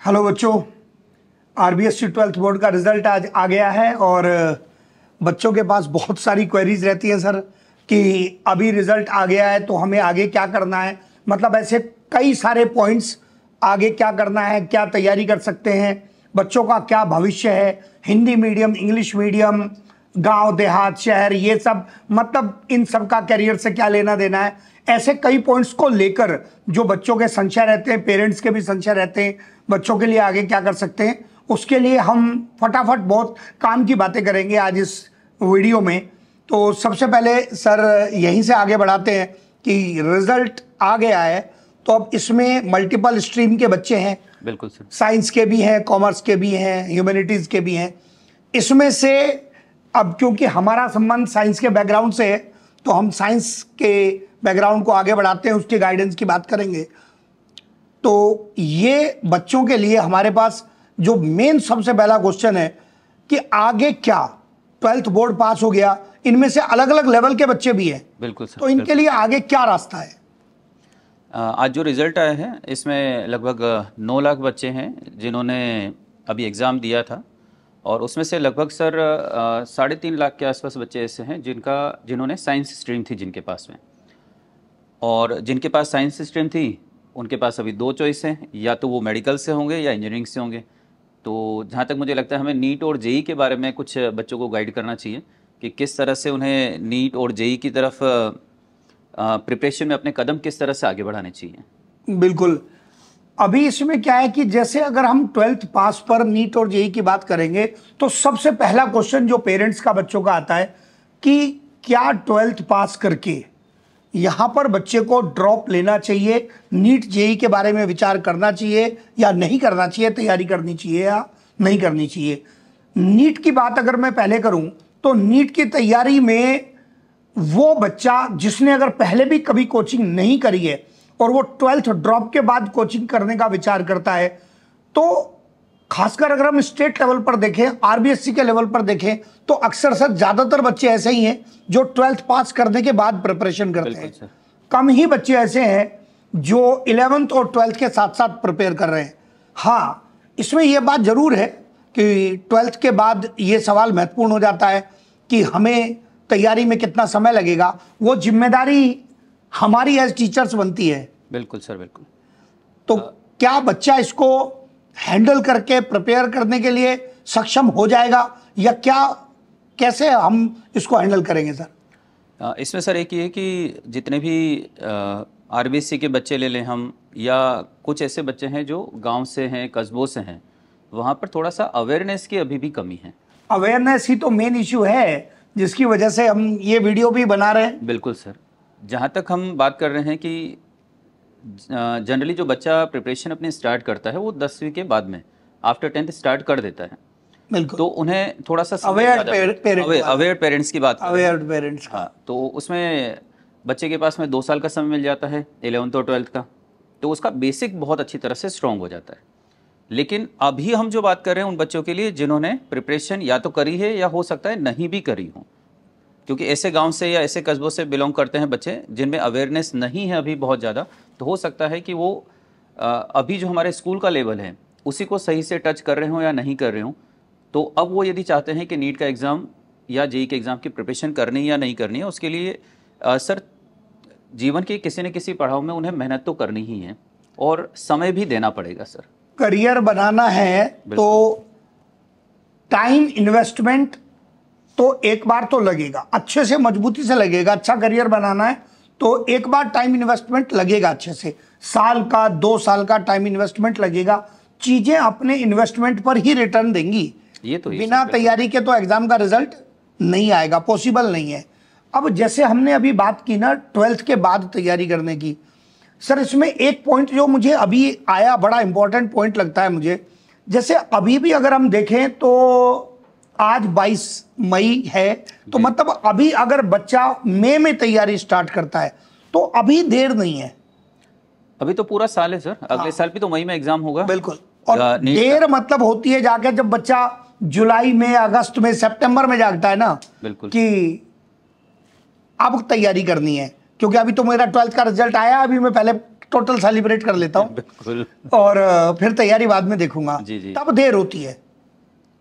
Hello बच्चों, RBSC 12th board का result आज आ गया है और बच्चों के पास बहुत सारी क्वेरीज रहती हैं सर कि अभी रिजल्ट आ गया है तो हमें आगे क्या करना है। मतलब ऐसे कई सारे पॉइंट्स, आगे क्या करना है, क्या तैयारी कर सकते हैं, बच्चों का क्या भविष्य है, हिंदी मीडियम, इंग्लिश मीडियम, गांव देहात शहर, ये सब, मतलब इन सब का करियर से क्या लेना देना है। ऐसे कई पॉइंट्स को लेकर जो बच्चों के संशय रहते हैं, पेरेंट्स के भी संशय रहते हैं, बच्चों के लिए आगे क्या कर सकते हैं, उसके लिए हम फटाफट बहुत काम की बातें करेंगे आज इस वीडियो में। तो सबसे पहले सर यहीं से आगे बढ़ाते हैं कि रिजल्ट आ गया है तो अब इसमें मल्टीपल स्ट्रीम के बच्चे हैं। बिल्कुल सर। साइंस के भी हैं, कॉमर्स के भी हैं, ह्यूमैनिटीज़ के भी हैं। इसमें से अब क्योंकि हमारा संबंध साइंस के बैकग्राउंड से है तो हम साइंस के बैकग्राउंड को आगे बढ़ाते हैं, उसके गाइडेंस की बात करेंगे। तो ये बच्चों के लिए हमारे पास जो मेन सबसे पहला क्वेश्चन है कि आगे क्या। 12th बोर्ड पास हो गया, इनमें से अलग अलग लेवल के बच्चे भी हैं। बिल्कुल सर। तो इनके लिए आगे क्या रास्ता है? आज जो रिज़ल्ट आया है इसमें लगभग 9 लाख बच्चे हैं जिन्होंने अभी एग्ज़ाम दिया था, और उसमें से लगभग सर 3.5 लाख के आसपास बच्चे ऐसे हैं जिन्होंने साइंस स्ट्रीम थी जिनके पास में। और जिनके पास साइंस स्ट्रीम थी उनके पास अभी 2 चॉइस हैं, या तो वो मेडिकल से होंगे या इंजीनियरिंग से होंगे। तो जहाँ तक मुझे लगता है हमें नीट और जेई के बारे में कुछ बच्चों को गाइड करना चाहिए कि किस तरह से उन्हें नीट और जेई की तरफ प्रिपरेशन में अपने कदम किस तरह से आगे बढ़ाने चाहिए। बिल्कुल। अभी इसमें क्या है कि जैसे अगर हम 12th पास पर नीट और जेई की बात करेंगे तो सबसे पहला क्वेश्चन जो पेरेंट्स का बच्चों का आता है कि क्या 12th पास करके यहाँ पर बच्चे को ड्रॉप लेना चाहिए, नीट जेई के बारे में विचार करना चाहिए या नहीं करना चाहिए, तैयारी करनी चाहिए या नहीं करनी चाहिए। नीट की बात अगर मैं पहले करूं तो नीट की तैयारी में वो बच्चा जिसने अगर पहले भी कभी कोचिंग नहीं करी है और वो 12th ड्रॉप के बाद कोचिंग करने का विचार करता है, तो खासकर अगर हम स्टेट लेवल पर देखें, आरबीएससी के लेवल पर देखें, तो अक्सर सर ज्यादातर बच्चे ऐसे ही हैं जो 12th पास करने के बाद प्रिपरेशन करते हैं। कम ही बच्चे ऐसे हैं जो 11th और 12th के साथ साथ प्रिपेयर कर रहे हैं। हाँ, इसमें यह बात जरूर है कि 12th के बाद ये सवाल महत्वपूर्ण हो जाता है कि हमें तैयारी में कितना समय लगेगा। वो जिम्मेदारी हमारी एज टीचर्स बनती है। बिल्कुल सर, बिल्कुल। तो क्या बच्चा इसको हैंडल करके प्रिपेयर करने के लिए सक्षम हो जाएगा या क्या, कैसे हम इसको हैंडल करेंगे सर? इसमें सर एक ये कि जितने भी आरबीएससी के बच्चे ले लें हम, या कुछ ऐसे बच्चे हैं जो गांव से हैं, कस्बों से हैं, वहाँ पर थोड़ा सा अवेयरनेस की अभी भी कमी है। अवेयरनेस ही तो मेन इश्यू है जिसकी वजह से हम ये वीडियो भी बना रहे हैं। बिल्कुल सर। जहाँ तक हम बात कर रहे हैं कि जनरली जो बच्चा प्रिपरेशन अपनी स्टार्ट करता है वो 10वीं के बाद में आफ्टर 10th स्टार्ट कर देता है। बिल्कुल। तो उन्हें थोड़ा सा अवेयर पेरेंट्स की बात, अवेयर पेरेंट्स। हाँ, तो उसमें बच्चे के पास में 2 साल का समय मिल जाता है 11th और 12th का, तो उसका बेसिक बहुत अच्छी तरह से स्ट्रॉन्ग हो जाता है। लेकिन अभी हम जो बात कर रहे हैं उन बच्चों के लिए जिन्होंने प्रिपरेशन या तो करी है या हो सकता है नहीं भी करी हो, क्योंकि ऐसे गांव से या ऐसे कस्बों से बिलोंग करते हैं बच्चे जिनमें अवेयरनेस नहीं है अभी बहुत ज़्यादा। तो हो सकता है कि वो अभी जो हमारे स्कूल का लेवल है उसी को सही से टच कर रहे हो या नहीं कर रहे हो। तो अब वो यदि चाहते हैं कि नीट का एग्ज़ाम या जेई के एग्ज़ाम की प्रिपरेशन करनी या नहीं करनी है, उसके लिए सर जीवन के किसी न किसी पड़ाव में उन्हें मेहनत तो करनी ही है और समय भी देना पड़ेगा सर। करियर बनाना है तो टाइम इन्वेस्टमेंट तो एक बार तो लगेगा, अच्छे से मजबूती से लगेगा। अच्छा करियर बनाना है तो एक बार टाइम इन्वेस्टमेंट लगेगा, अच्छे से साल का 2 साल का टाइम इन्वेस्टमेंट लगेगा। चीजें अपने इन्वेस्टमेंट पर ही रिटर्न देंगी। ये तो बिना तैयारी के तो एग्जाम का रिजल्ट नहीं आएगा, पॉसिबल नहीं है। अब जैसे हमने अभी बात की ना 12th के बाद तैयारी करने की, सर इसमें एक पॉइंट जो मुझे अभी आया, बड़ा इंपॉर्टेंट पॉइंट लगता है मुझे। जैसे अभी भी अगर हम देखें तो आज 22 मई है, तो मतलब अभी अगर बच्चा मई में तैयारी स्टार्ट करता है तो अभी देर नहीं है, अभी तो पूरा साल है सर। अगले साल भी तो मई में एग्जाम होगा। बिल्कुल। और देर मतलब होती है जाके जब बच्चा जुलाई में, अगस्त में, सितंबर में जागता है ना, बिल्कुल, कि अब तैयारी करनी है। क्योंकि अभी तो मेरा 12th का रिजल्ट आया, अभी मैं पहले टोटल सेलिब्रेट कर लेता हूँ बिल्कुल। और फिर तैयारी बाद में देखूंगा। जी, जी। तब देर होती है।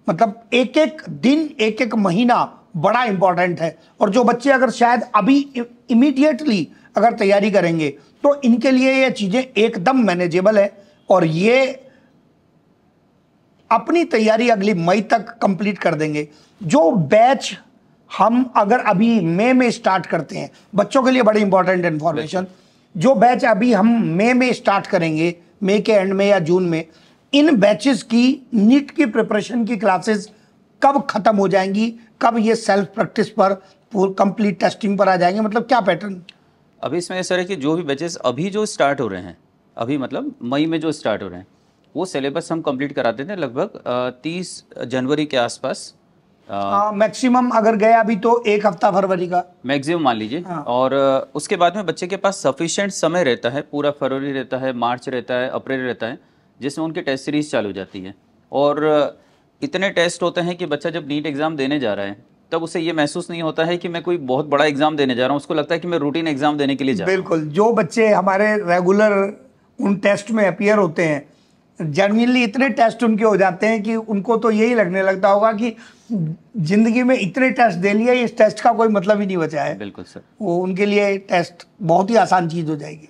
मतलब एक एक दिन, एक एक महीना बड़ा इंपॉर्टेंट है। और जो बच्चे अगर शायद अभी इमीडिएटली अगर तैयारी करेंगे तो इनके लिए ये चीजें एकदम मैनेजेबल है और ये अपनी तैयारी अगली मई तक कंप्लीट कर देंगे। जो बैच हम अगर अभी मई में स्टार्ट करते हैं, बच्चों के लिए बड़ी इंपॉर्टेंट इंफॉर्मेशन, जो बैच अभी हम मई में स्टार्ट करेंगे, मई के एंड में या जून में, इन बैचेस की नीट की प्रिपरेशन की क्लासेस कब खत्म हो जाएंगी, कब ये सेल्फ प्रैक्टिस पर कंप्लीट टेस्टिंग पर आ जाएंगे, मतलब क्या पैटर्न? अभी इसमें ऐसा है कि जो भी बैचेस अभी जो स्टार्ट हो रहे हैं, अभी मतलब मई में जो स्टार्ट हो रहे हैं, वो सिलेबस हम कंप्लीट कराते थे लगभग 30 जनवरी के आसपास। मैक्सिमम अगर गया अभी तो एक हफ्ता फरवरी का मैक्सिमम मान लीजिए। और उसके बाद में बच्चे के पास सफिशिएंट समय रहता है, पूरा फरवरी रहता है, मार्च रहता है, अप्रैल रहता है, जिसमें उनकी टेस्ट सीरीज चालू हो जाती है। और इतने टेस्ट होते हैं कि बच्चा जब नीट एग्ज़ाम देने जा रहा है तब उसे ये महसूस नहीं होता है कि मैं कोई बहुत बड़ा एग्ज़ाम देने जा रहा हूँ। उसको लगता है कि मैं रूटीन एग्ज़ाम देने के लिए जा रहा हूँ। बिल्कुल। जो बच्चे हमारे रेगुलर उन टेस्ट में अपीयर होते हैं, जेन्युइनली इतने टेस्ट उनके हो जाते हैं कि उनको तो यही लगने लगता होगा कि जिंदगी में इतने टेस्ट दे लिए, इस टेस्ट का कोई मतलब ही नहीं बचा है। बिल्कुल सर। वो उनके लिए टेस्ट बहुत ही आसान चीज़ हो जाएगी।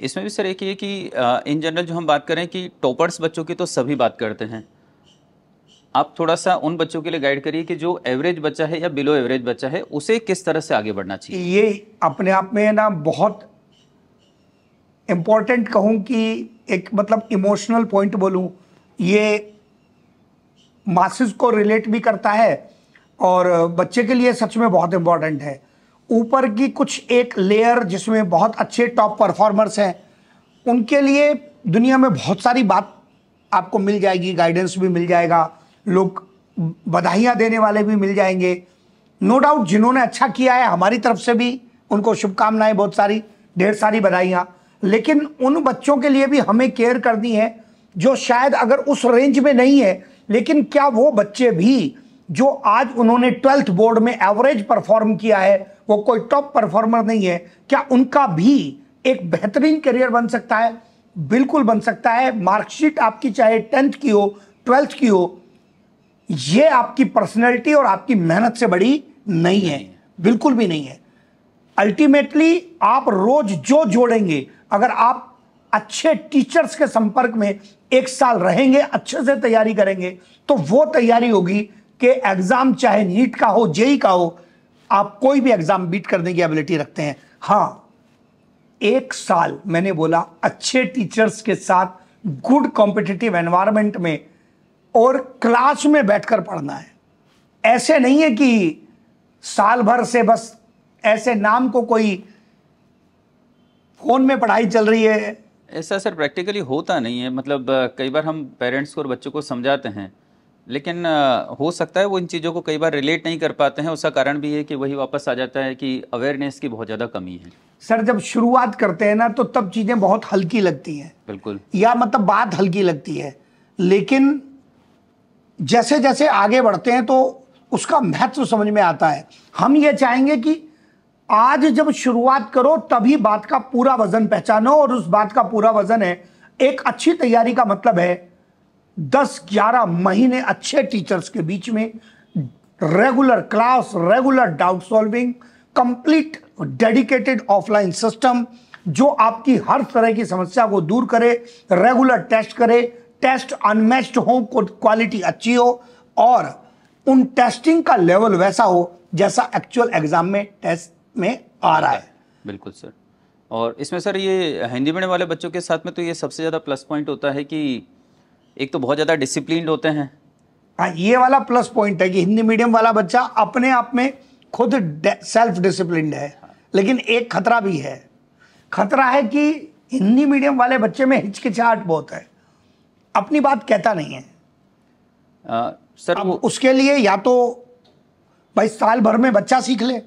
इसमें भी सर एक ये कि इन जनरल जो हम बात करें कि टॉपर्स बच्चों की तो सभी बात करते हैं, आप थोड़ा सा उन बच्चों के लिए गाइड करिए कि जो एवरेज बच्चा है या बिलो एवरेज बच्चा है उसे किस तरह से आगे बढ़ना चाहिए। ये अपने आप में ना बहुत इम्पोर्टेंट कहूँ कि एक मतलब इमोशनल पॉइंट बोलूँ, ये मासेस को रिलेट भी करता है और बच्चे के लिए सच में बहुत इम्पोर्टेंट है। ऊपर की कुछ एक लेयर जिसमें बहुत अच्छे टॉप परफॉर्मर्स हैं, उनके लिए दुनिया में बहुत सारी बात आपको मिल जाएगी, गाइडेंस भी मिल जाएगा, लोग बधाइयाँ देने वाले भी मिल जाएंगे। नो डाउट जिन्होंने अच्छा किया है हमारी तरफ से भी उनको शुभकामनाएं, बहुत सारी, ढेर सारी बधाइयाँ। लेकिन उन बच्चों के लिए भी हमें केयर करनी है जो शायद अगर उस रेंज में नहीं है, लेकिन क्या वो बच्चे भी जो आज उन्होंने 12th बोर्ड में एवरेज परफॉर्म किया है, वो कोई टॉप परफॉर्मर नहीं है, क्या उनका भी एक बेहतरीन करियर बन सकता है? बिल्कुल बन सकता है। मार्कशीट आपकी चाहे 10th की हो, 12th की हो, ये आपकी पर्सनैलिटी और आपकी मेहनत से बड़ी नहीं है, बिल्कुल भी नहीं है। अल्टीमेटली आप रोज जो जोड़ेंगे, अगर आप अच्छे टीचर्स के संपर्क में 1 साल रहेंगे, अच्छे से तैयारी करेंगे, तो वो तैयारी होगी कि एग्जाम चाहे नीट का हो, जेई का हो, आप कोई भी एग्जाम बीट करने की एबिलिटी रखते हैं। हाँ, 1 साल मैंने बोला अच्छे टीचर्स के साथ गुड कॉम्पिटिटिव एनवायरनमेंट में और क्लास में बैठकर पढ़ना है। ऐसे नहीं है कि साल भर से बस ऐसे नाम को कोई फोन में पढ़ाई चल रही है। ऐसा सर प्रैक्टिकली होता नहीं है। मतलब कई बार हम पेरेंट्स को और बच्चों को समझाते हैं, लेकिन हो सकता है वो इन चीज़ों को कई बार रिलेट नहीं कर पाते हैं। उसका कारण भी है कि वही वापस आ जाता है कि अवेयरनेस की बहुत ज़्यादा कमी है। सर जब शुरुआत करते हैं ना तो तब चीज़ें बहुत हल्की लगती हैं। बिल्कुल। या मतलब बात हल्की लगती है, लेकिन जैसे जैसे आगे बढ़ते हैं तो उसका महत्व समझ में आता है। हम ये चाहेंगे कि आज जब शुरुआत करो तभी बात का पूरा वजन पहचानो, और उस बात का पूरा वजन है एक अच्छी तैयारी का मतलब है 10-11 महीने अच्छे टीचर्स के बीच में regular class, regular doubt solving, complete dedicated offline system जो आपकी हर तरह की समस्या को दूर करे, रेगुलर टेस्ट करे, टेस्ट अनमैच्ड हो, क्वालिटी अच्छी हो और उन टेस्टिंग का लेवल वैसा हो जैसा एक्चुअल एग्जाम में टेस्ट में आ रहा है। बिल्कुल सर। और इसमें सर ये हिंदी मीडियम वाले बच्चों के साथ में तो ये सबसे ज़्यादा प्लस पॉइंट होता है कि एक तो बहुत ज़्यादा डिसिप्लिन्ड होते हैं। हाँ, ये वाला प्लस पॉइंट है कि हिंदी मीडियम वाला बच्चा अपने आप में खुद सेल्फ डिसिप्लिन्ड है। लेकिन एक खतरा भी है, खतरा है कि हिंदी मीडियम वाले बच्चे में हिचकिचाहट बहुत है, अपनी बात कहता नहीं है। सर अब उसके लिए या तो भाई साल भर में बच्चा सीख ले।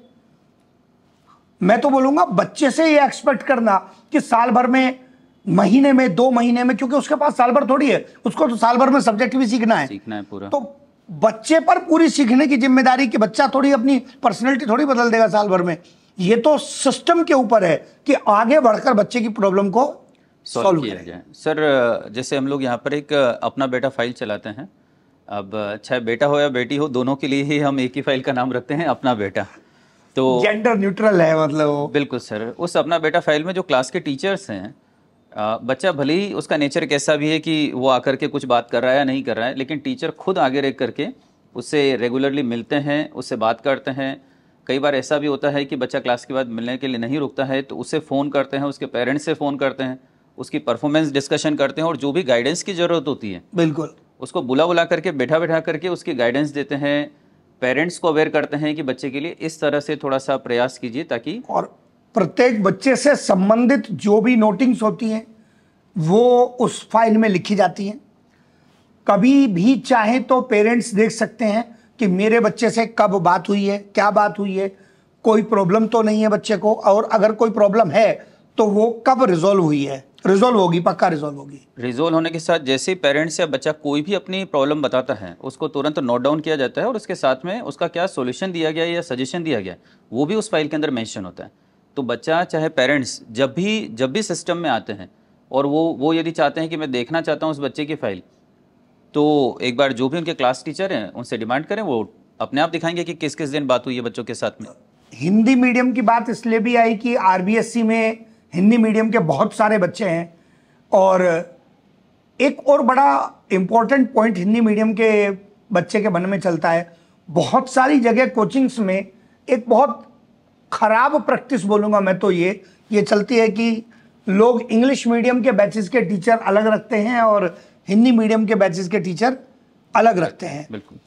मैं तो बोलूंगा बच्चे से ये एक्सपेक्ट करना कि साल भर में, महीने में, 2 महीने में, क्योंकि उसके पास साल भर थोड़ी है, उसको तो साल भर में सब्जेक्ट भी सीखना है पूरा। तो बच्चे पर पूरी सीखने की जिम्मेदारी कि बच्चा थोड़ी अपनी पर्सनैलिटी थोड़ी बदल देगा साल भर में। ये तो सिस्टम के ऊपर है कि आगे बढ़कर बच्चे की प्रॉब्लम को सॉल्व किया जाए। सर जैसे हम लोग यहाँ पर एक अपना बेटा फाइल चलाते हैं, अब चाहे बेटा हो या बेटी हो, दोनों के लिए ही हम एक ही फाइल का नाम रखते हैं अपना बेटा। तो जेंडर न्यूट्रल है मतलब वो। बिल्कुल सर, उस अपना बेटा फाइल में जो क्लास के टीचर्स हैं, बच्चा भले ही उसका नेचर कैसा भी है कि वो आकर के कुछ बात कर रहा है या नहीं कर रहा है, लेकिन टीचर खुद आगे रह करके उससे रेगुलरली मिलते हैं, उससे बात करते हैं। कई बार ऐसा भी होता है कि बच्चा क्लास के बाद मिलने के लिए नहीं रुकता है, तो उससे फ़ोन करते हैं, उसके पेरेंट्स से फ़ोन करते हैं, उसकी परफॉर्मेंस डिस्कशन करते हैं, और जो भी गाइडेंस की ज़रूरत होती है बिल्कुल उसको बुला करके बैठा करके उसकी गाइडेंस देते हैं। पेरेंट्स को अवेयर करते हैं कि बच्चे के लिए इस तरह से थोड़ा सा प्रयास कीजिए, ताकि और प्रत्येक बच्चे से संबंधित जो भी नोटिंग्स होती हैं वो उस फाइल में लिखी जाती हैं। कभी भी चाहे तो पेरेंट्स देख सकते हैं कि मेरे बच्चे से कब बात हुई है, क्या बात हुई है, कोई प्रॉब्लम तो नहीं है बच्चे को, और अगर कोई प्रॉब्लम है तो वो कब रिजॉल्व हुई है। रिजॉल्व होगी, पक्का रिजॉल्व होगी। रिजोल्व होने के साथ जैसे पेरेंट्स या बच्चा कोई भी अपनी प्रॉब्लम बताता है, उसको तुरंत नोट डाउन किया जाता है, और उसके साथ में उसका क्या सॉल्यूशन दिया गया या सजेशन दिया गया वो भी उस फाइल के अंदर मेंशन होता है। तो बच्चा चाहे पेरेंट्स जब भी सिस्टम में आते हैं और वो यदि चाहते हैं कि मैं देखना चाहता हूँ उस बच्चे की फाइल, तो एक बार जो भी उनके क्लास टीचर हैं उनसे डिमांड करें, वो अपने आप दिखाएंगे कि किस किस दिन बात हुई है बच्चों के साथ में। हिंदी मीडियम की बात इसलिए भी आई कि आरबीएससी में हिंदी मीडियम के बहुत सारे बच्चे हैं, और एक और बड़ा इम्पोर्टेंट पॉइंट हिंदी मीडियम के बच्चे के मन में चलता है, बहुत सारी जगह कोचिंग्स में एक बहुत खराब प्रैक्टिस बोलूँगा मैं तो ये चलती है कि लोग इंग्लिश मीडियम के बैचेस के टीचर अलग रखते हैं और हिंदी मीडियम के बैचेस के टीचर अलग रखते हैं। बिल्कुल,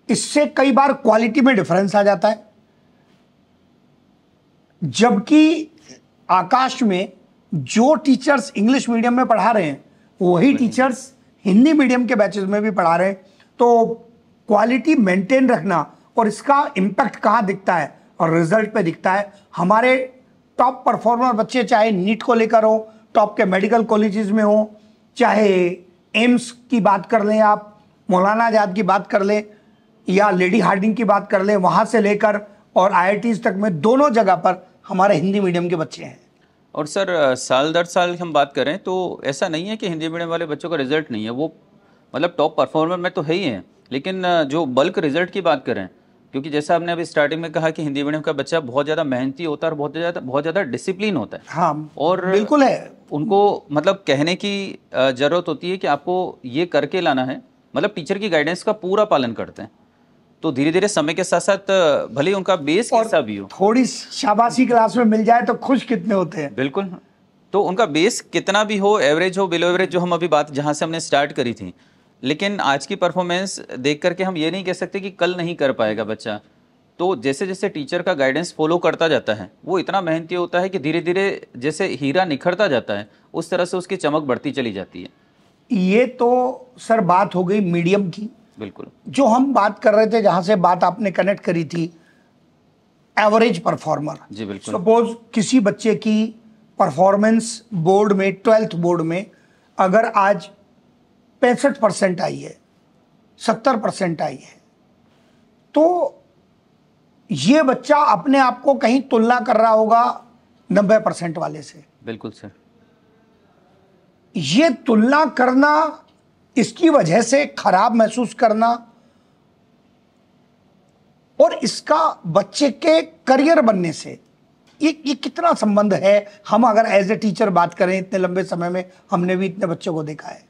इससे कई बार क्वालिटी में डिफरेंस आ जाता है, जबकि आकाश में जो टीचर्स इंग्लिश मीडियम में पढ़ा रहे हैं वही टीचर्स हिंदी मीडियम के बैचेस में भी पढ़ा रहे हैं। तो क्वालिटी मेंटेन रखना, और इसका इम्पैक्ट कहाँ दिखता है और रिजल्ट पे दिखता है। हमारे टॉप परफॉर्मर बच्चे चाहे नीट को लेकर हो, टॉप के मेडिकल कॉलेजेस में हो, चाहे एम्स की बात कर लें, आप मौलाना आजाद की बात कर लें, या लेडी हार्डिंग की बात कर लें, वहाँ से लेकर और IITs तक में दोनों जगह पर हमारे हिंदी मीडियम के बच्चे हैं। और सर साल दर साल हम बात करें तो ऐसा नहीं है कि हिंदी मीडियम वाले बच्चों का रिजल्ट नहीं है, वो मतलब टॉप परफॉर्मर में तो है ही हैं, लेकिन जो बल्क रिजल्ट की बात करें, क्योंकि जैसा हमने अभी स्टार्टिंग में कहा कि हिंदी मीडियम का बच्चा बहुत ज़्यादा मेहनती होता है और बहुत ज़्यादा डिसिप्लिन होता है। हाँ, और बिल्कुल है। उनको मतलब कहने की ज़रूरत होती है कि आपको ये करके लाना है, मतलब टीचर की गाइडेंस का पूरा पालन करते हैं। तो धीरे धीरे समय के साथ साथ भले उनका बेस कैसा भी हो, थोड़ी शाबाशी क्लास में मिल जाए तो खुश कितने होते हैं। बिल्कुल, तो उनका बेस कितना भी हो, एवरेज हो, बिलो एवरेज, जो हम अभी बात जहाँ से हमने स्टार्ट करी थी, लेकिन आज की परफॉर्मेंस देख करके हम ये नहीं कह सकते कि कल नहीं कर पाएगा बच्चा। तो जैसे जैसे टीचर का गाइडेंस फॉलो करता जाता है, वो इतना मेहनती होता है कि धीरे धीरे जैसे हीरा निखरता जाता है उस तरह से उसकी चमक बढ़ती चली जाती है। ये तो सर बात हो गई मीडियम की। बिल्कुल, जो हम बात कर रहे थे, जहां से बात आपने कनेक्ट करी थी, एवरेज परफॉर्मर। जी बिल्कुल। सपोज किसी बच्चे की परफॉर्मेंस बोर्ड में, 12th बोर्ड में अगर आज 65% आई है, 70% आई है, तो ये बच्चा अपने आप को कहीं तुलना कर रहा होगा 90% वाले से। बिल्कुल सर, ये तुलना करना, इसकी वजह से खराब महसूस करना, और इसका बच्चे के करियर बनने से ये कितना संबंध है। हम अगर एज ए टीचर बात करें, इतने लंबे समय में हमने भी इतने बच्चों को देखा है।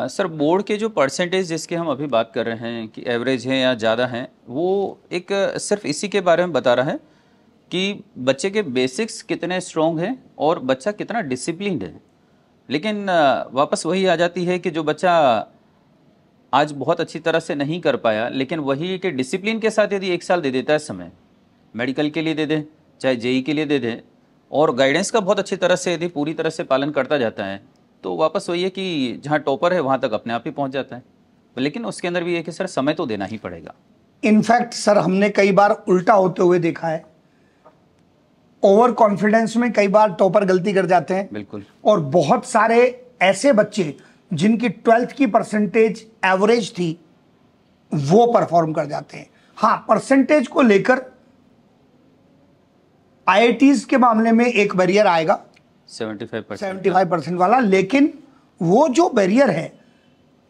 सर बोर्ड के जो परसेंटेज जिसके हम अभी बात कर रहे हैं कि एवरेज है या ज़्यादा हैं, वो एक सिर्फ इसी के बारे में बता रहा है कि बच्चे के बेसिक्स कितने स्ट्रॉन्ग हैं और बच्चा कितना डिसिप्लिन्ड है। लेकिन वापस वही आ जाती है कि जो बच्चा आज बहुत अच्छी तरह से नहीं कर पाया, लेकिन वही कि डिसिप्लिन के साथ यदि 1 साल दे देता है समय, मेडिकल के लिए दे दे चाहे जेई के लिए दे दे, और गाइडेंस का बहुत अच्छी तरह से यदि पूरी तरह से पालन करता जाता है, तो वापस वही है कि जहाँ टॉपर है वहाँ तक अपने आप ही पहुँच जाता है। लेकिन उसके अंदर भी है कि सर समय तो देना ही पड़ेगा। इनफैक्ट सर हमने कई बार उल्टा होते हुए देखा है। ओवर कॉन्फिडेंस में कई बार टॉपर गलती कर जाते हैं। बिल्कुल, और बहुत सारे ऐसे बच्चे जिनकी 12th की परसेंटेज एवरेज थी, वो परफॉर्म कर जाते हैं। हाँ, परसेंटेज को लेकर IITs के मामले में एक बैरियर आएगा, 75% 75% वाला, लेकिन वो जो बैरियर है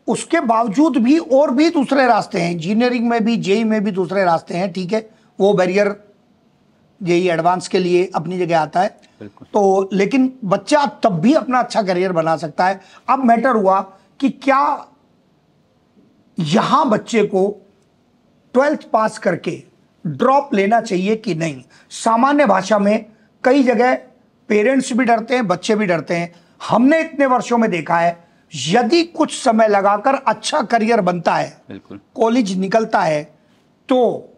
उसके बावजूद भी और भी दूसरे रास्ते हैं, इंजीनियरिंग में भी, जेई में भी दूसरे रास्ते हैं, ठीक है, वो बैरियर जेई एडवांस के लिए अपनी जगह आता है। तो लेकिन बच्चा तब भी अपना अच्छा करियर बना सकता है। अब मैटर हुआ कि क्या यहां बच्चे को 12th पास करके ड्रॉप लेना चाहिए कि नहीं। सामान्य भाषा में कई जगह पेरेंट्स भी डरते हैं, बच्चे भी डरते हैं। हमने इतने वर्षों में देखा है, यदि कुछ समय लगाकर अच्छा करियर बनता है, बिल्कुल कॉलेज निकलता है, तो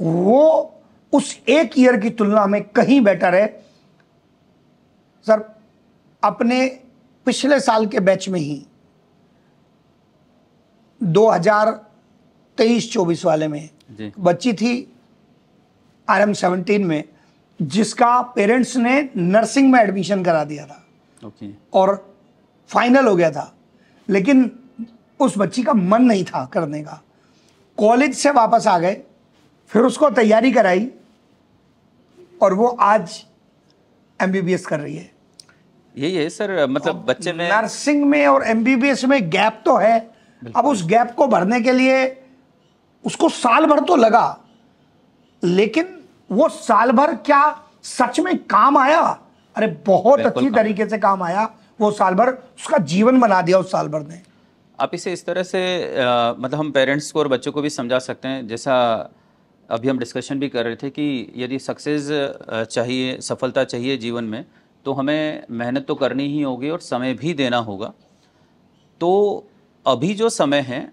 वो उस एक ईयर की तुलना में कहीं बेटर है। सर, अपने पिछले साल के बैच में ही 2023-24 वाले में जी। बच्ची थी RM-17 में, जिसका पेरेंट्स ने नर्सिंग में एडमिशन करा दिया था ओके और फाइनल हो गया था, लेकिन उस बच्ची का मन नहीं था करने का। कॉलेज से वापस आ गए, फिर उसको तैयारी कराई और वो आज MBBS कर रही है। यही है सर, मतलब बच्चे में नर्सिंग में और MBBS में गैप तो है। अब उस गैप को भरने के लिए उसको साल भर तो लगा, लेकिन वो साल भर क्या सच में काम आया? अरे बहुत अच्छी तरीके से काम आया। वो साल भर उसका जीवन बना दिया उस साल भर ने। आप इसे इस तरह से मतलब हम पेरेंट्स को और बच्चों को भी समझा सकते हैं, जैसा अभी हम डिस्कशन भी कर रहे थे कि यदि सक्सेस चाहिए, सफलता चाहिए जीवन में, तो हमें मेहनत तो करनी ही होगी और समय भी देना होगा। तो अभी जो समय है,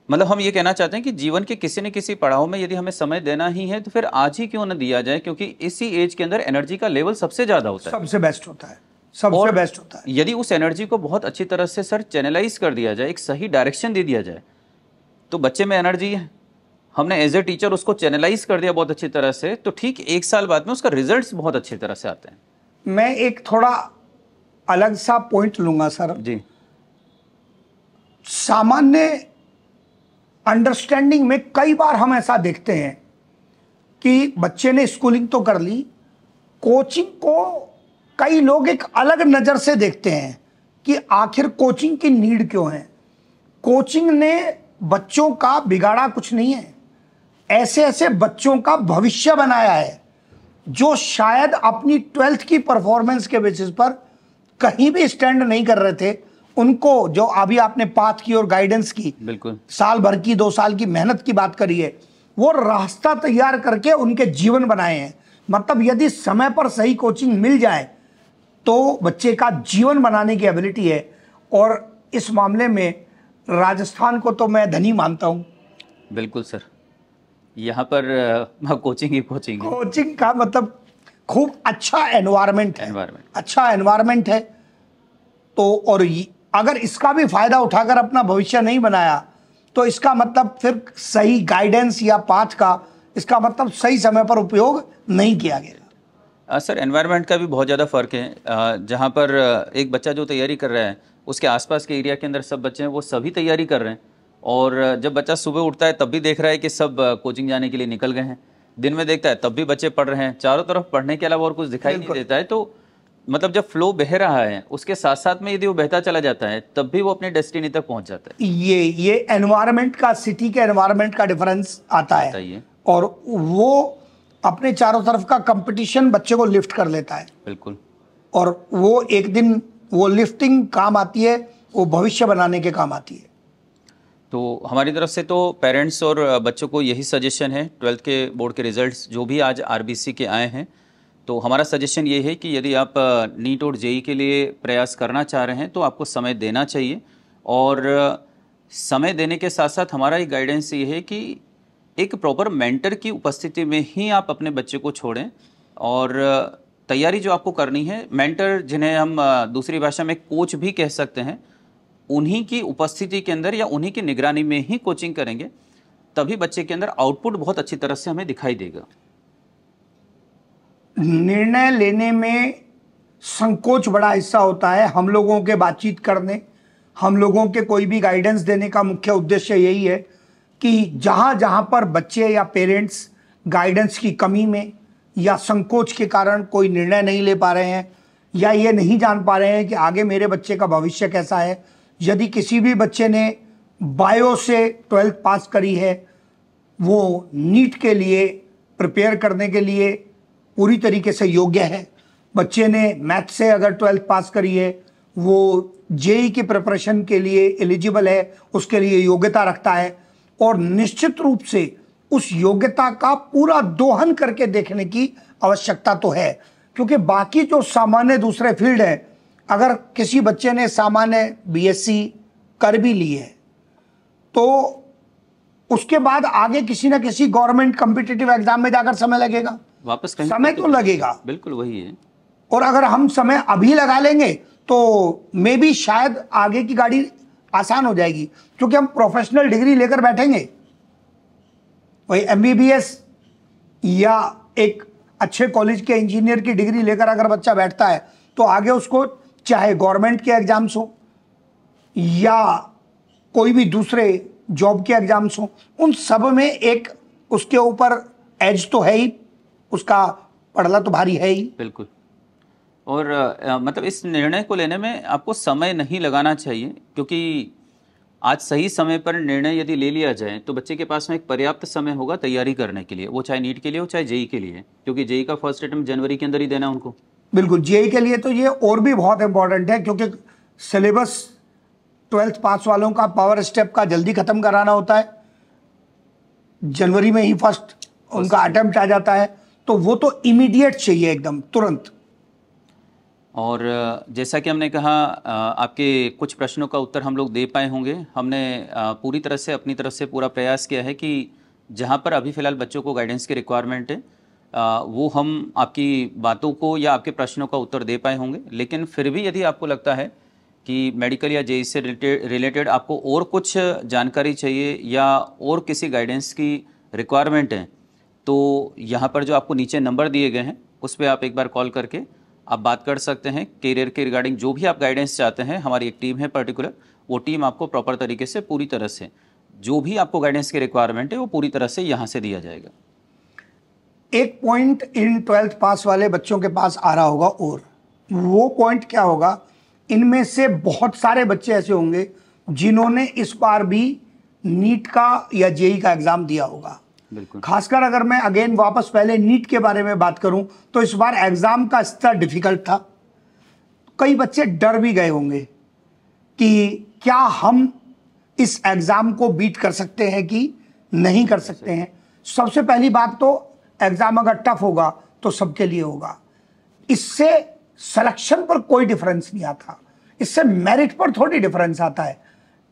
मतलब हम ये कहना चाहते हैं कि जीवन के किसी न किसी पड़ाव में यदि हमें समय देना ही है तो फिर आज ही क्यों न दिया जाए, क्योंकि इसी एज के अंदर एनर्जी का लेवल सबसे ज़्यादा होता है, सबसे बेस्ट होता है, सबसे बेस्ट होता है। यदि उस एनर्जी को बहुत अच्छी तरह से सर चैनलाइज कर दिया जाए, एक सही डायरेक्शन दे दिया जाए, तो बच्चे में एनर्जी है, हमने एज ए टीचर उसको चैनलाइज कर दिया बहुत अच्छी तरह से, तो ठीक 1 साल बाद में उसका रिजल्ट्स बहुत अच्छी तरह से आते हैं। मैं एक थोड़ा अलग सा पॉइंट लूंगा सर जी। सामान्य अंडरस्टैंडिंग में कई बार हम ऐसा देखते हैं कि बच्चे ने स्कूलिंग तो कर ली, कोचिंग को कई लोग एक अलग नज़र से देखते हैं कि आखिर कोचिंग की नीड क्यों है। कोचिंग ने बच्चों का बिगाड़ा कुछ नहीं है, ऐसे ऐसे बच्चों का भविष्य बनाया है जो शायद अपनी 12th की परफॉर्मेंस के बेसिस पर कहीं भी स्टैंड नहीं कर रहे थे। उनको जो अभी आपने पाथ की और गाइडेंस की, बिल्कुल साल भर की 2 साल की मेहनत की बात करी है, वो रास्ता तैयार करके उनके जीवन बनाए हैं। मतलब यदि समय पर सही कोचिंग मिल जाए तो बच्चे का जीवन बनाने की एबिलिटी है। और इस मामले में राजस्थान को तो मैं धनी मानता हूँ। बिल्कुल सर, यहाँ पर कोचिंग ही कोचिंग है। कोचिंग का मतलब खूब अच्छा एनवायरनमेंट है, अच्छा एनवायरनमेंट है। तो और अगर इसका भी फायदा उठाकर अपना भविष्य नहीं बनाया तो इसका मतलब फिर सही गाइडेंस या पाथ का, इसका मतलब सही समय पर उपयोग नहीं किया गया। सर एनवायरनमेंट का भी बहुत ज़्यादा फ़र्क है। जहाँ पर एक बच्चा जो तैयारी कर रहा है, उसके आसपास के एरिया के अंदर सब बच्चे हैं, वो सभी तैयारी कर रहे हैं। और जब बच्चा सुबह उठता है तब भी देख रहा है कि सब कोचिंग जाने के लिए निकल गए हैं, दिन में देखता है तब भी बच्चे पढ़ रहे हैं, चारों तरफ पढ़ने के अलावा और कुछ दिखाई नहीं देता है। तो मतलब जब फ्लो बह रहा है, उसके साथ साथ में यदि वो बहता चला जाता है तब भी वो अपने डेस्टिनी तक पहुंच जाता है। ये एनवायरनमेंट का, सिटी के एनवायरनमेंट का डिफरेंस आता है और वो अपने चारों तरफ का कंपटीशन बच्चे को लिफ्ट कर लेता है। बिल्कुल। और वो एक दिन वो लिफ्टिंग काम आती है, वो भविष्य बनाने के काम आती है। तो हमारी तरफ से तो पेरेंट्स और बच्चों को यही सजेशन है। 12th के बोर्ड के रिजल्ट्स जो भी आज RBC के आए हैं, तो हमारा सजेशन ये है कि यदि आप नीट और जेई के लिए प्रयास करना चाह रहे हैं तो आपको समय देना चाहिए। और समय देने के साथ साथ हमारा एक गाइडेंस ये है कि एक प्रॉपर मेंटर की उपस्थिति में ही आप अपने बच्चे को छोड़ें। और तैयारी जो आपको करनी है, मेंटर जिन्हें हम दूसरी भाषा में कोच भी कह सकते हैं, उन्हीं की उपस्थिति के अंदर या उन्हीं की निगरानी में ही कोचिंग करेंगे, तभी बच्चे के अंदर आउटपुट बहुत अच्छी तरह से हमें दिखाई देगा। निर्णय लेने में संकोच बड़ा हिस्सा होता है। हम लोगों के बातचीत करने, हम लोगों के कोई भी गाइडेंस देने का मुख्य उद्देश्य यही है कि जहाँ जहाँ पर बच्चे या पेरेंट्स गाइडेंस की कमी में या संकोच के कारण कोई निर्णय नहीं ले पा रहे हैं, या ये नहीं जान पा रहे हैं कि आगे मेरे बच्चे का भविष्य कैसा है। यदि किसी भी बच्चे ने बायो से 12th पास करी है, वो नीट के लिए प्रिपेयर करने के लिए पूरी तरीके से योग्य है। बच्चे ने मैथ से अगर 12th पास करी है, वो जेई की प्रिपरेशन के लिए एलिजिबल है, उसके लिए योग्यता रखता है, और निश्चित रूप से उस योग्यता का पूरा दोहन करके देखने की आवश्यकता तो है। क्योंकि बाकी जो सामान्य दूसरे फील्ड है, अगर किसी बच्चे ने सामान्य बीएससी कर भी ली है तो उसके बाद आगे किसी ना किसी गवर्नमेंट कॉम्पिटिटिव एग्जाम में जाकर समय लगेगा, वापस समय तो लगेगा। बिल्कुल वही है। और अगर हम समय अभी लगा लेंगे तो मे भी शायद आगे की गाड़ी आसान हो जाएगी, क्योंकि हम प्रोफेशनल डिग्री लेकर बैठेंगे। वही एमबीबीएस या एक अच्छे कॉलेज के इंजीनियर की डिग्री लेकर अगर बच्चा बैठता है तो आगे उसको चाहे गवर्नमेंट के एग्जाम्स हो या कोई भी दूसरे जॉब के एग्जाम्स हो, उन सब में एक उसके ऊपर एज तो है ही, उसका पड़ला तो भारी है ही। बिल्कुल। और मतलब इस निर्णय को लेने में आपको समय नहीं लगाना चाहिए, क्योंकि आज सही समय पर निर्णय यदि ले लिया जाए तो बच्चे के पास में एक पर्याप्त समय होगा तैयारी करने के लिए, वो चाहे नीट के लिए हो चाहे जेई के लिए, क्योंकि जेई का फर्स्ट अटेम्प्ट जनवरी के अंदर ही देना है उनको। बिल्कुल, जेई के लिए तो ये और भी बहुत इंपॉर्टेंट है, क्योंकि सिलेबस 12th पास वालों का पावर स्टेप का जल्दी खत्म कराना होता है, जनवरी में ही फर्स्ट उनका अटेम्प्ट आ जाता है, तो वो तो इमीडिएट चाहिए, एकदम तुरंत। और जैसा कि हमने कहा, आपके कुछ प्रश्नों का उत्तर हम लोग दे पाए होंगे। हमने पूरी तरह से अपनी तरफ से पूरा प्रयास किया है कि जहां पर अभी फ़िलहाल बच्चों को गाइडेंस की रिक्वायरमेंट है वो हम आपकी बातों को या आपके प्रश्नों का उत्तर दे पाए होंगे। लेकिन फिर भी यदि आपको लगता है कि मेडिकल या जेई से रिलेटेड आपको और कुछ जानकारी चाहिए या और किसी गाइडेंस की रिक्वायरमेंट है, तो यहाँ पर जो आपको नीचे नंबर दिए गए हैं उस पर आप एक बार कॉल करके आप बात कर सकते हैं। करियर के रिगार्डिंग जो भी आप गाइडेंस चाहते हैं, हमारी एक टीम है पर्टिकुलर, वो टीम आपको प्रॉपर तरीके से पूरी तरह से जो भी आपको गाइडेंस की रिक्वायरमेंट है वो पूरी तरह से यहाँ से दिया जाएगा। एक पॉइंट इन 12th पास वाले बच्चों के पास आ रहा होगा, और वो पॉइंट क्या होगा, इनमें से बहुत सारे बच्चे ऐसे होंगे जिन्होंने इस बार भी नीट का या जेई का एग्जाम दिया होगा। खासकर अगर मैं अगेन वापस पहले नीट के बारे में बात करूं तो इस बार एग्जाम का स्तर डिफिकल्ट था। कई बच्चे डर भी गए होंगे कि क्या हम इस एग्जाम को बीट कर सकते हैं कि नहीं कर सकते हैं। सबसे पहली बात तो एग्जाम अगर टफ होगा तो सबके लिए होगा, इससे सिलेक्शन पर कोई डिफरेंस नहीं आता, इससे मेरिट पर थोड़ी डिफरेंस आता है।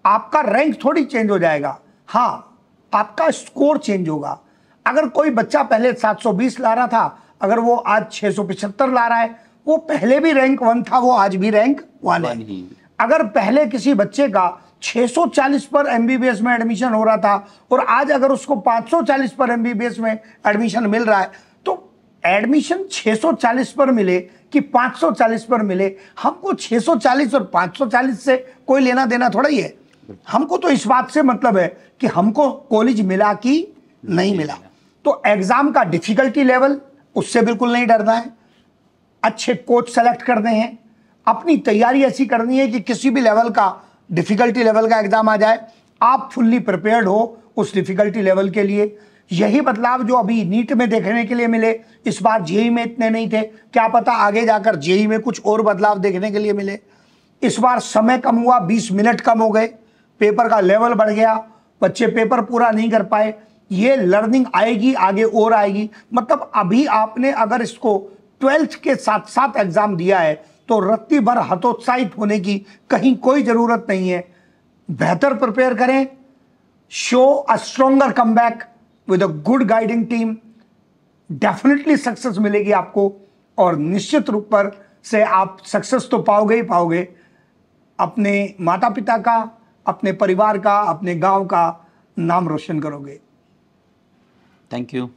आपका रैंक थोड़ी चेंज हो जाएगा, हाँ आपका स्कोर चेंज होगा। अगर कोई बच्चा पहले 720 ला रहा था, अगर वो आज 675 ला रहा है, वो पहले भी रैंक 1 था, वो आज भी रैंक 1 है। अगर पहले किसी बच्चे का 640 पर एमबीबीएस में एडमिशन हो रहा था और आज अगर उसको 540 पर एमबीबीएस में एडमिशन मिल रहा है, तो एडमिशन 640 पर मिले कि 540 पर मिले, हमको 640 और 540 से कोई लेना देना थोड़ा ही है। हमको तो इस बात से मतलब है कि हमको कॉलेज मिला कि नहीं मिला। तो एग्जाम का डिफिकल्टी लेवल, उससे बिल्कुल नहीं डरना है। अच्छे कोच सेलेक्ट करने हैं, अपनी तैयारी ऐसी करनी है कि किसी भी लेवल का डिफिकल्टी लेवल का एग्जाम आ जाए, आप फुल्ली प्रिपेयर्ड हो उस डिफिकल्टी लेवल के लिए। यही बदलाव जो अभी नीट में देखने के लिए मिले, इस बार जेई में इतने नहीं थे, क्या पता आगे जाकर जेई में कुछ और बदलाव देखने के लिए मिले। इस बार समय कम हुआ, 20 मिनट कम हो गए, पेपर का लेवल बढ़ गया, बच्चे पेपर पूरा नहीं कर पाए। ये लर्निंग आएगी, आगे और आएगी। मतलब अभी आपने अगर इसको 12th के साथ साथ एग्जाम दिया है तो रत्ती भर हतोत्साहित होने की कहीं कोई जरूरत नहीं है। बेहतर प्रिपेयर करें, show a stronger comeback with a good guiding team, definitely success मिलेगी आपको, और निश्चित रूप पर से आप सक्सेस तो पाओगे ही पाओगे। अपने माता पिता का, अपने परिवार का, अपने गांव का नाम रोशन करोगे। Thank you.